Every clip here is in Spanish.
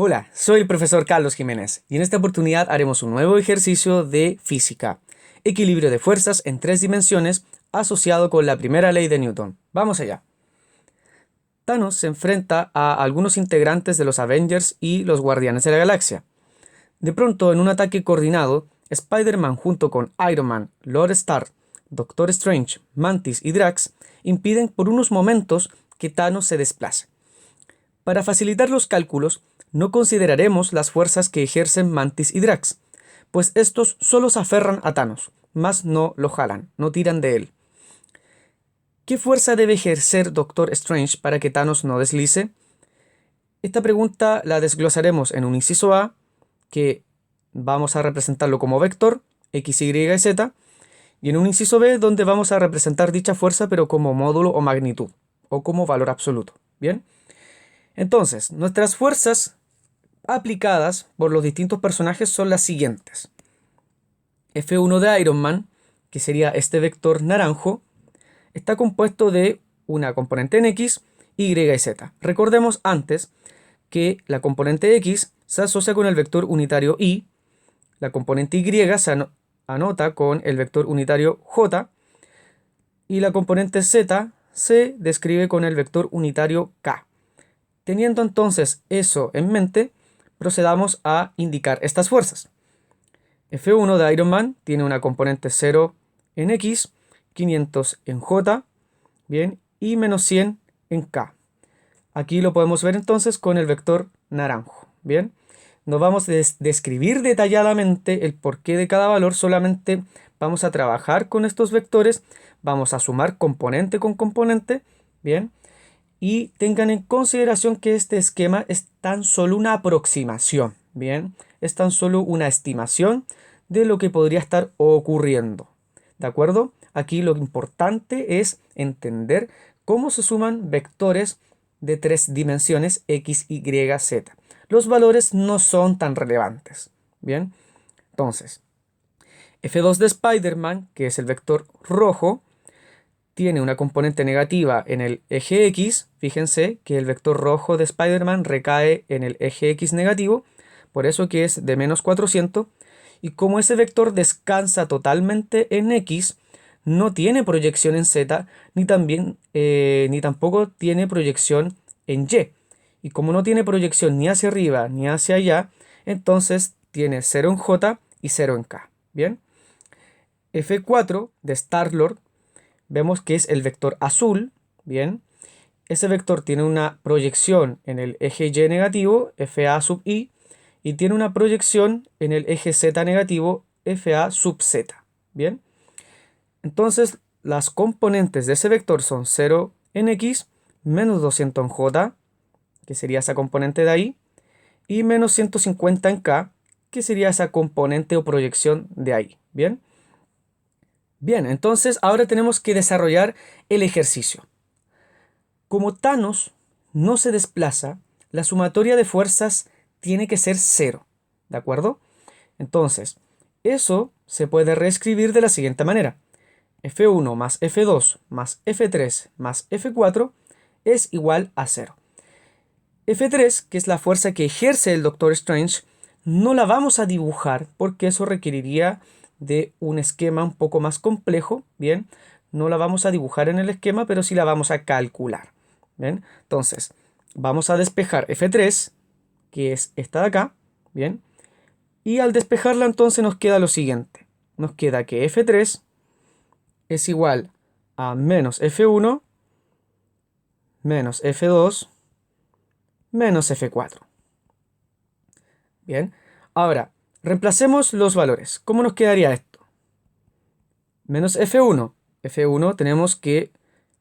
Hola, soy el profesor Carlos Jiménez y en esta oportunidad haremos un nuevo ejercicio de física, equilibrio de fuerzas en tres dimensiones asociado con la primera ley de Newton. Vamos allá. Thanos se enfrenta a algunos integrantes de los Avengers y los Guardianes de la Galaxia. De pronto, en un ataque coordinado, Spider-Man junto con Iron Man, Lord Stark, Doctor Strange, Mantis y Drax impiden por unos momentos que Thanos se desplace. Para facilitar los cálculos, no consideraremos las fuerzas que ejercen Mantis y Drax, pues estos solo se aferran a Thanos, mas no lo jalan, no tiran de él. ¿Qué fuerza debe ejercer Doctor Strange para que Thanos no deslice? Esta pregunta la desglosaremos en un inciso A, que vamos a representarlo como vector, x, y y z, y en un inciso B, donde vamos a representar dicha fuerza pero como módulo o magnitud, o como valor absoluto. ¿Bien? Entonces, nuestras fuerzas aplicadas por los distintos personajes son las siguientes. F1 de Iron Man, que sería este vector naranjo, está compuesto de una componente en X, Y y Z. Recordemos antes que la componente X se asocia con el vector unitario Y, la componente Y se anota con el vector unitario J y la componente Z se describe con el vector unitario K. Teniendo entonces eso en mente, procedamos a indicar estas fuerzas. F1 de Iron Man tiene una componente 0 en X, 500 en J, bien, y menos 100 en K. Aquí lo podemos ver entonces con el vector naranjo, bien. No vamos a describir detalladamente el porqué de cada valor, solamente vamos a trabajar con estos vectores, vamos a sumar componente con componente, bien, y tengan en consideración que este esquema es tan solo una aproximación, bien, es tan solo una estimación de lo que podría estar ocurriendo, ¿de acuerdo? Aquí lo importante es entender cómo se suman vectores de tres dimensiones x, y, z. Los valores no son tan relevantes, bien. Entonces, F2 de Spider-Man, que es el vector rojo, tiene una componente negativa en el eje X. Fíjense que el vector rojo de Spider-Man recae en el eje X negativo, por eso que es de menos 400. Y como ese vector descansa totalmente en X, no tiene proyección en Z, ni tampoco tiene proyección en Y. Y como no tiene proyección ni hacia arriba ni hacia allá, entonces tiene 0 en J y 0 en K. Bien. F4 de Star-Lord vemos que es el vector azul, bien. Ese vector tiene una proyección en el eje Y negativo, FA sub I, y tiene una proyección en el eje Z negativo, FA sub Z, bien. Entonces, las componentes de ese vector son 0 en X, menos 200 en J, que sería esa componente de ahí, y menos 150 en K, que sería esa componente o proyección de ahí, bien. Bien, entonces ahora tenemos que desarrollar el ejercicio. Como Thanos no se desplaza, la sumatoria de fuerzas tiene que ser cero, ¿de acuerdo? Entonces, eso se puede reescribir de la siguiente manera. F1 más F2 más F3 más F4 es igual a cero. F3, que es la fuerza que ejerce el Doctor Strange, no la vamos a dibujar porque eso requeriría de un esquema un poco más complejo, ¿bien? No la vamos a dibujar en el esquema, pero sí la vamos a calcular, ¿bien? Entonces, vamos a despejar F3, que es esta de acá, ¿bien? Y al despejarla entonces nos queda lo siguiente. Nos queda que F3 es igual a menos F1 menos F2 menos F4. Bien, ahora reemplacemos los valores. ¿Cómo nos quedaría esto? Menos F1. F1 tenemos que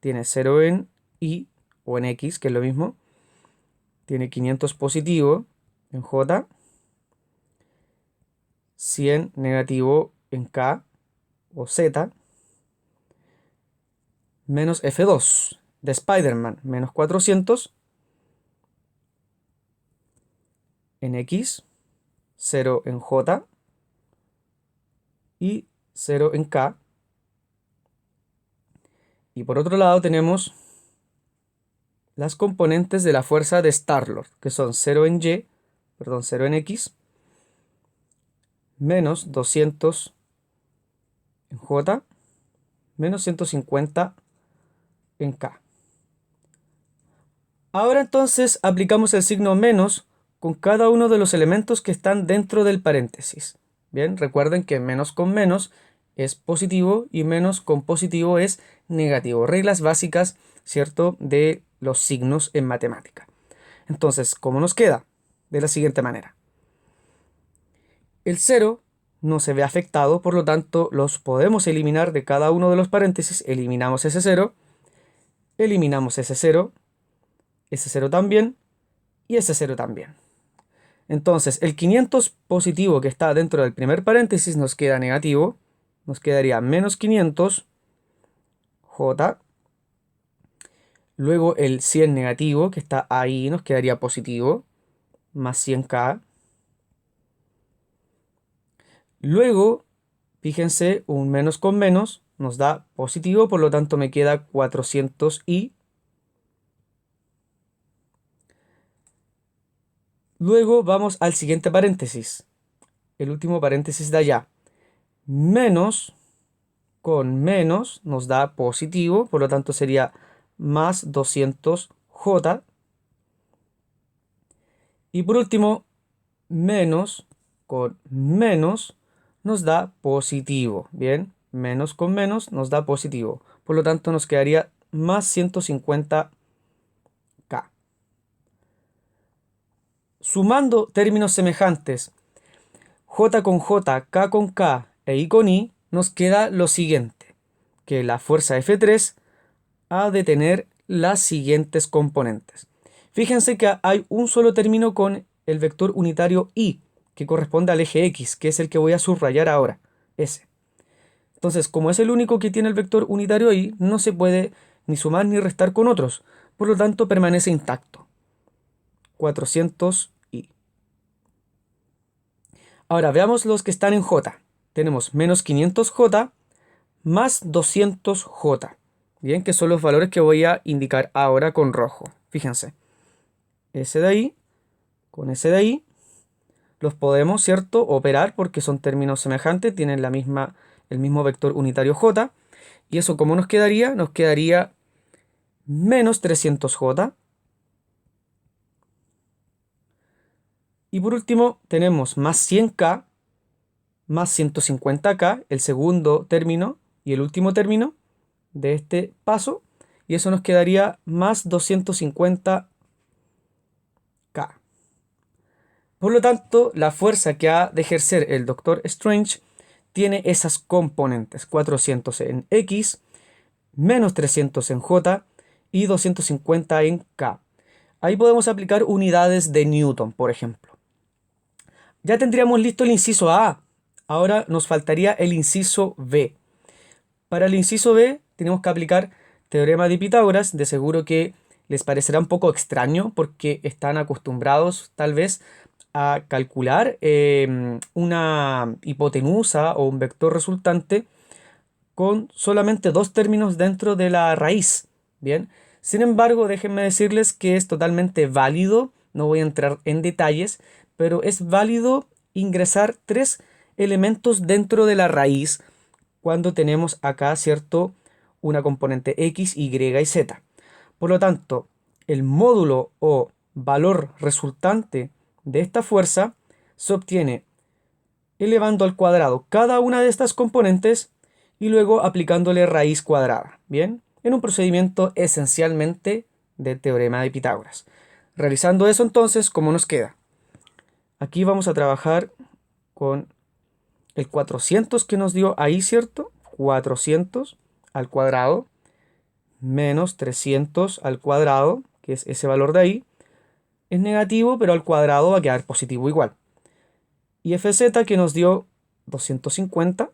tiene 0 en Y o en X, que es lo mismo. Tiene 500 positivo en J, 100 negativo en K o Z, menos F2 de Spider-Man, menos 400 en X, 0 en J y 0 en K. Y por otro lado tenemos las componentes de la fuerza de Star-Lord, que son 0 en Y perdón, 0 en X, menos 200 en J, menos 150 en K. Ahora entonces aplicamos el signo menos con cada uno de los elementos que están dentro del paréntesis. Bien, recuerden que menos con menos es positivo y menos con positivo es negativo. Reglas básicas, ¿cierto?, de los signos en matemática. Entonces, ¿cómo nos queda? De la siguiente manera. El 0 no se ve afectado, por lo tanto, los podemos eliminar de cada uno de los paréntesis. Eliminamos ese 0, eliminamos ese 0 también y ese 0 también. Entonces, el 500 positivo que está dentro del primer paréntesis nos queda negativo. Nos quedaría menos 500 J. Luego el 100 negativo que está ahí nos quedaría positivo, más 100K. Luego, fíjense, un menos con menos nos da positivo, por lo tanto me queda 400i. Luego vamos al siguiente paréntesis, el último paréntesis de allá. Menos con menos nos da positivo, por lo tanto sería más 200j. Y por último, menos con menos nos da positivo. Bien, menos con menos nos da positivo. Por lo tanto, nos quedaría más 150k. Sumando términos semejantes, j con j, k con k e i con i, nos queda lo siguiente, que la fuerza F3 ha de tener las siguientes componentes. Fíjense que hay un solo término con el vector unitario i, que corresponde al eje X, que es el que voy a subrayar ahora, ese. Entonces, como es el único que tiene el vector unitario i, no se puede ni sumar ni restar con otros, por lo tanto permanece intacto. 400i. Ahora veamos los que están en j. Tenemos menos 500j más 200j. Bien, que son los valores que voy a indicar ahora con rojo. Fíjense, ese de ahí con ese de ahí los podemos, ¿cierto?, operar porque son términos semejantes, tienen el mismo vector unitario j. Y eso, ¿cómo nos quedaría? Nos quedaría menos 300j. Y por último tenemos más 100k más 150k, el segundo término y el último término de este paso. Y eso nos quedaría más 250k. Por lo tanto, la fuerza que ha de ejercer el Doctor Strange tiene esas componentes: 400 en X, menos 300 en J y 250 en K. Ahí podemos aplicar unidades de Newton, por ejemplo. Ya tendríamos listo el inciso A. Ahora nos faltaría el inciso B. Para el inciso B tenemos que aplicar teorema de Pitágoras. De seguro que les parecerá un poco extraño porque están acostumbrados tal vez a calcular una hipotenusa o un vector resultante con solamente dos términos dentro de la raíz. Bien, sin embargo, déjenme decirles que es totalmente válido, no voy a entrar en detalles, pero es válido ingresar tres elementos dentro de la raíz cuando tenemos acá, ¿cierto?, una componente x, y y z. Por lo tanto, el módulo o valor resultante de esta fuerza se obtiene elevando al cuadrado cada una de estas componentes y luego aplicándole raíz cuadrada, ¿bien? En un procedimiento esencialmente de teorema de Pitágoras. Realizando eso, entonces, ¿cómo nos queda? Aquí vamos a trabajar con el 400 que nos dio ahí, ¿cierto? 400 al cuadrado menos 300 al cuadrado, que es ese valor de ahí, es negativo, pero al cuadrado va a quedar positivo igual. Y Fz que nos dio 250,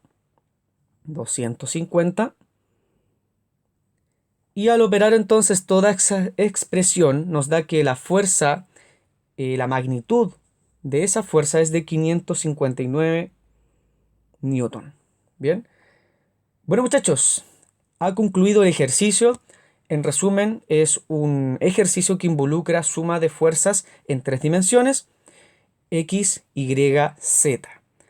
y al operar entonces toda esa expresión nos da que la fuerza, la magnitud de esa fuerza es de 559 newton. Bien. Bueno, muchachos, ha concluido el ejercicio. En resumen, es un ejercicio que involucra suma de fuerzas en tres dimensiones. X, Y, Z.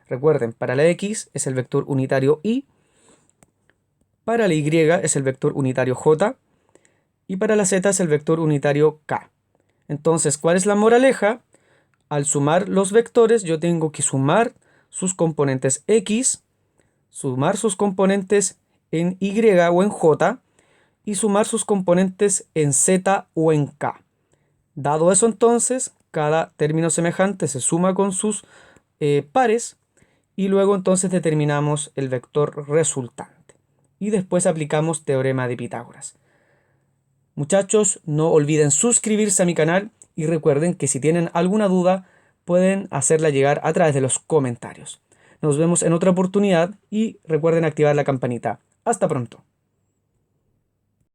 Recuerden, para la X es el vector unitario Y, para la Y es el vector unitario J y para la Z es el vector unitario K. Entonces, ¿cuál es la moraleja? Al sumar los vectores, yo tengo que sumar sus componentes X, sumar sus componentes en Y o en J y sumar sus componentes en Z o en K. Dado eso, entonces, cada término semejante se suma con sus pares y luego entonces determinamos el vector resultante. Y después aplicamos teorema de Pitágoras. Muchachos, no olviden suscribirse a mi canal y recuerden que si tienen alguna duda pueden hacerla llegar a través de los comentarios. Nos vemos en otra oportunidad y recuerden activar la campanita. Hasta pronto.